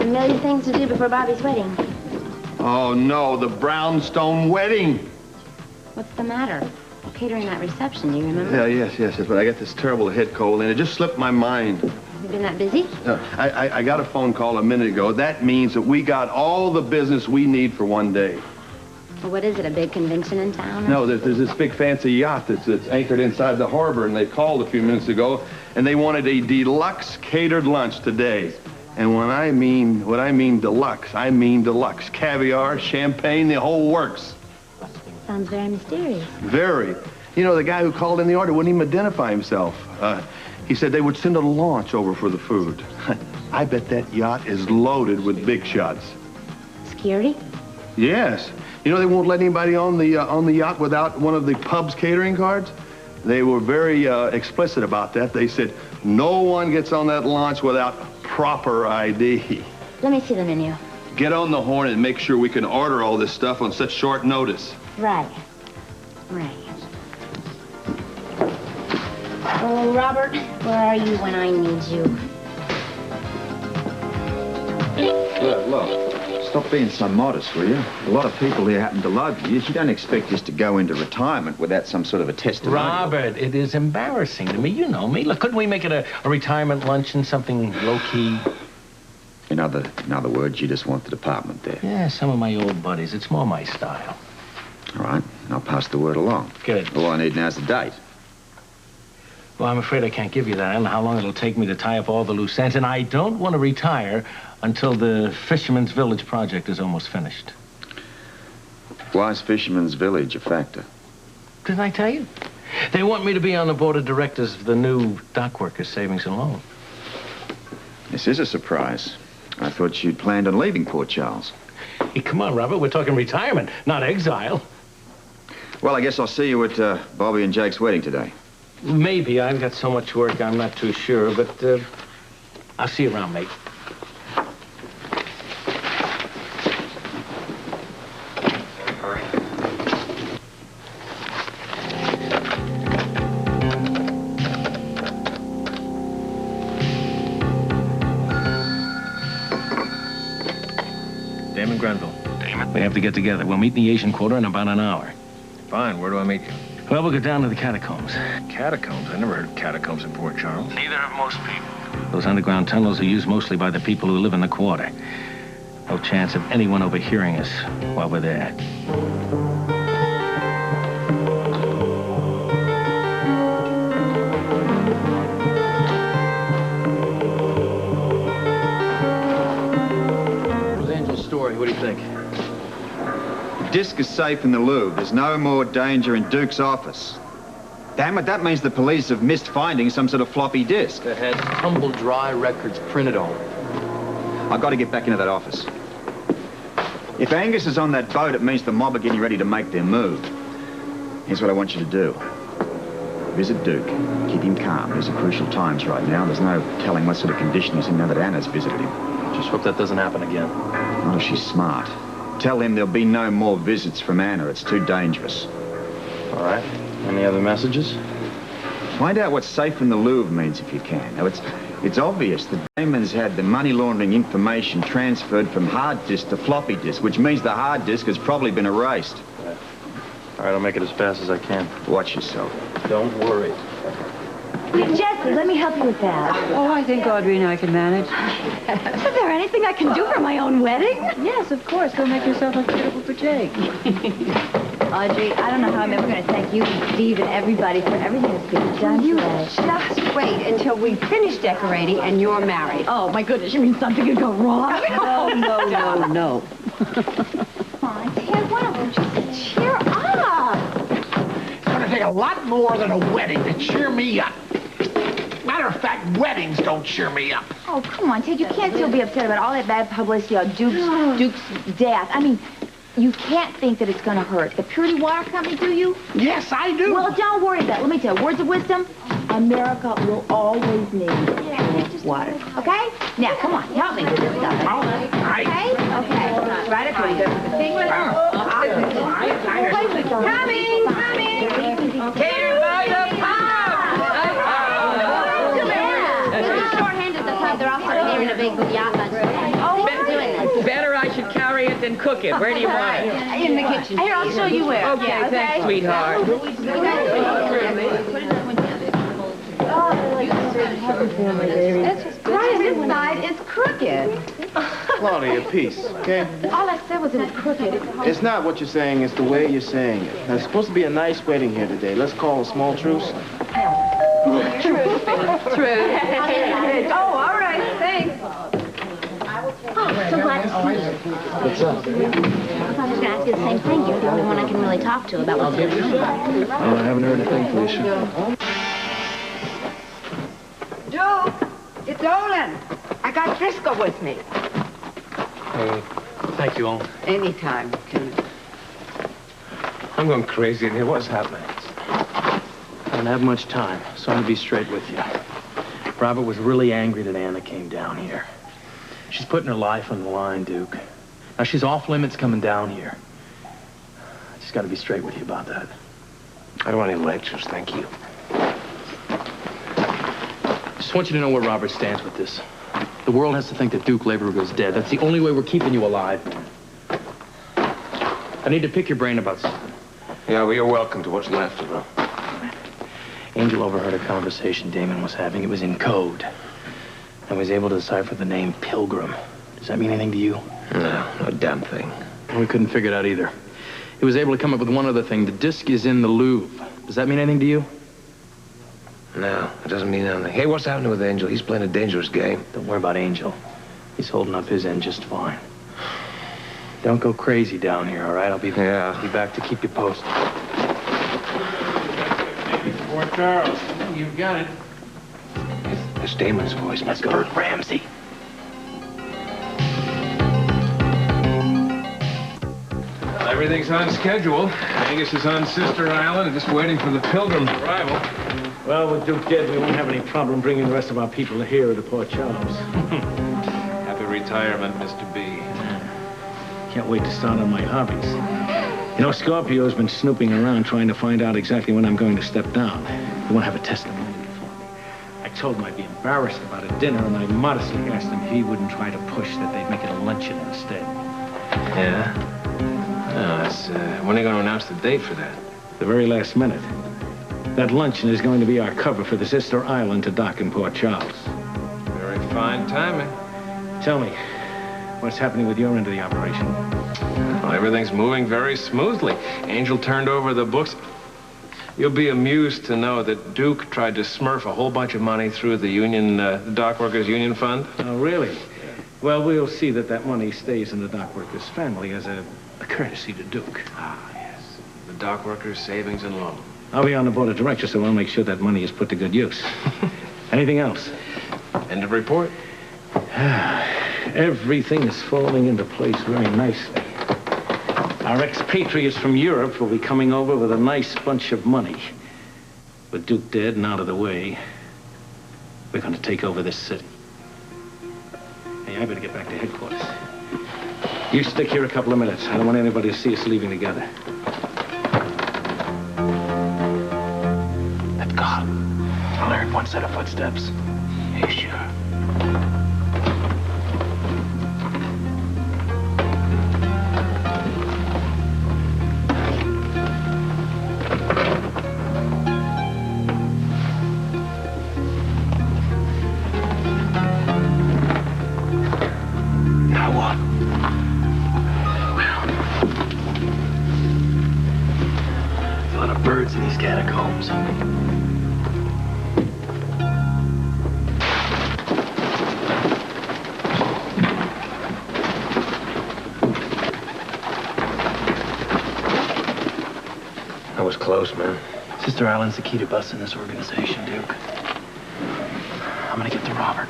got a million things to do before Bobbie's wedding. Oh, no, the brownstone wedding. What's the matter? We're catering that reception, do you remember? Yeah, yes, but I got this terrible head cold, and it just slipped my mind. You been that busy? I got a phone call a minute ago. That means that we got all the business we need for one day. Well, what is it, a big convention in town? Or? No, there's this big fancy yacht that's anchored inside the harbor, and they called a few minutes ago, and they wanted a deluxe catered lunch today. And when I mean deluxe, I mean deluxe. Caviar, champagne, the whole works. Sounds very mysterious. Very. You know, the guy who called in the order wouldn't even identify himself. He said they would send a launch over for the food. I bet that yacht is loaded with big shots. Security? Yes. You know, they won't let anybody on the yacht without one of the pub's catering cards. They were very explicit about that. They said no one gets on that launch without proper ID. Let me see the menu. Get on the horn and make sure we can order all this stuff on such short notice. Right. Oh, Robert, where are you when I need you? Look. Stop being so modest, will you? A lot of people here happen to love you. You don't expect us to go into retirement without some sort of a testimonial. Robert, it is embarrassing to me. You know me. Look, couldn't we make it a retirement luncheon, something low-key? In other words, you just want the department there. Yeah, some of my old buddies. It's more my style. All right, I'll pass the word along. Good. All I need now is a date. Well, I'm afraid I can't give you that. I don't know how long it'll take me to tie up all the loose ends, and I don't want to retire until the Fisherman's Village project is almost finished. Why is Fisherman's Village a factor? Didn't I tell you? They want me to be on the board of directors of the new Dockworker Savings and Loan. This is a surprise. I thought you'd planned on leaving Port Charles. Hey, come on, Robert. We're talking retirement, not exile. Well, I guess I'll see you at Bobbie and Jake's wedding today. Maybe. I've got so much work, I'm not too sure, but I'll see you around, mate. Damon Grenville. Damon? We have to get together. We'll meet in the Asian Quarter in about an hour. Fine. Where do I meet you? Well, we'll go down to the catacombs. Catacombs? I never heard of catacombs in Port Charles. Neither have most people. Those underground tunnels are used mostly by the people who live in the quarter. No chance of anyone overhearing us while we're there. Story. What do you think? The disc is safe in the Louvre. There's no more danger in Duke's office. Damn it, that means the police have missed finding some sort of floppy disk. That has tumbled dry records printed on it. I've got to get back into that office. If Angus is on that boat, it means the mob are getting ready to make their move. Here's what I want you to do. Visit Duke. Keep him calm. These are crucial times right now. There's no telling what sort of condition he's in now that Anna's visited him. Just hope that doesn't happen again. Not if she's smart. Tell him there'll be no more visits from Anna. It's too dangerous. All right. Any other messages? Find out what safe in the Louvre means if you can. Now, it's obvious that Damon's had the money laundering information transferred from hard disk to floppy disk, which means the hard disk has probably been erased. All right, I'll make it as fast as I can. Watch yourself. Don't worry. Jesse, let me help you with that. Oh, I think Audrey and I can manage. Is there anything I can do for my own wedding? Yes, of course. Go make yourself unsuitable for Jake. Audrey, I don't know how I'm ever going to thank you and Steve and everybody for everything that's been done You today. just wait until we finish decorating and you're married. Oh, my goodness, you mean something could go wrong? No. Come on, Ted, why don't you just cheer up? It's going to take a lot more than a wedding to cheer me up. Matter of fact, weddings don't cheer me up. Oh, come on, Ted, you can't still be upset about all that bad publicity on Duke's death. I mean, you can't think that it's going to hurt. The Purity Water Company, do you? Yes, I do. Well, don't worry about it. Let me tell you, words of wisdom, America will always need pure water. Okay? Now, come on, help me with this stuff. Okay? Okay. Right up here. Coming. Catered by the Shorthanded the pub. They're also catering a big yacht lunch today. Oh, Better I should carry it than cook it. Where do you want it? In the kitchen. Here, I'll show you where. Okay, thanks, sweetheart. Right, this side is crooked. Claudia, peace, okay? All I said was it was crooked. It's not what you're saying, it's the way you're saying it. Now, it's supposed to be a nice wedding here today. Let's call a small truce. True. Oh, all right, thanks. So glad to see you. What's up? I thought I was going to ask you the same thing. You're the only one I can really talk to about what's going on. Oh, I haven't heard a thing, Felicia. Duke, it's Olin. I got Frisco with me. Thank you, all. Anytime. I'm going crazy in here. What's happening? I don't have much time, so I'm gonna be straight with you. Robert was really angry that Anna came down here. She's putting her life on the line, Duke. Now, she's off limits coming down here. I just gotta be straight with you about that. I don't want any lectures, thank you. Just want you to know where Robert stands with this. The world has to think that Duke Laborer's dead. That's the only way we're keeping you alive. I need to pick your brain about something. Yeah, well, you're welcome to what's left of them. Angel overheard a conversation Damon was having. It was in code. I was able to decipher the name Pilgrim. Does that mean anything to you? No, no damn thing. We couldn't figure it out either. He was able to come up with one other thing. The disc is in the Louvre. Does that mean anything to you? No, it doesn't mean anything. Hey, what's happening with Angel? He's playing a dangerous game. Don't worry about Angel. He's holding up his end just fine. Don't go crazy down here, all right? I'll be back to keep you posted. Fort Charles, you've got it. It's Damon's voice. That's Bert Ramsey. Everything's on schedule. Angus is on Sister Island, just waiting for the Pilgrim's arrival. Well, with Duke dead, we won't have any problem bringing the rest of our people here to Port Charles. Happy retirement, Mr. B. Can't wait to start on my hobbies. You know, Scorpio's been snooping around trying to find out exactly when I'm going to step down. He won't have a testimony for me. I told him I'd be embarrassed about a dinner, and I modestly asked him if he wouldn't try to push that they'd make it a luncheon instead. Yeah? Oh, that's, when are you going to announce the date for that? The very last minute. That luncheon is going to be our cover for the Sister Island to dock in Port Charles. Very fine timing. Tell me, what's happening with your end of the operation? Well, everything's moving very smoothly. Angel turned over the books. You'll be amused to know that Duke tried to smurf a whole bunch of money through the union, the Dockworkers Union Fund. Oh, really? Well, we'll see that that money stays in the Dockworkers family as a courtesy to Duke. Ah, yes. The Dockworkers Savings and Loan. I'll be on the board of directors, so I'll make sure that money is put to good use. Anything else? End of report. Everything is falling into place very nicely. Our expatriates from Europe will be coming over with a nice bunch of money. With Duke dead and out of the way, we're going to take over this city. Hey, I better get back to headquarters. You stick here a couple of minutes. I don't want anybody to see us leaving together. That's God. I heard one set of footsteps. Hey, sure. Birds in these catacombs. That was close, man. Sister Island's the key to busting this organization, Duke. I'm gonna get to Robert.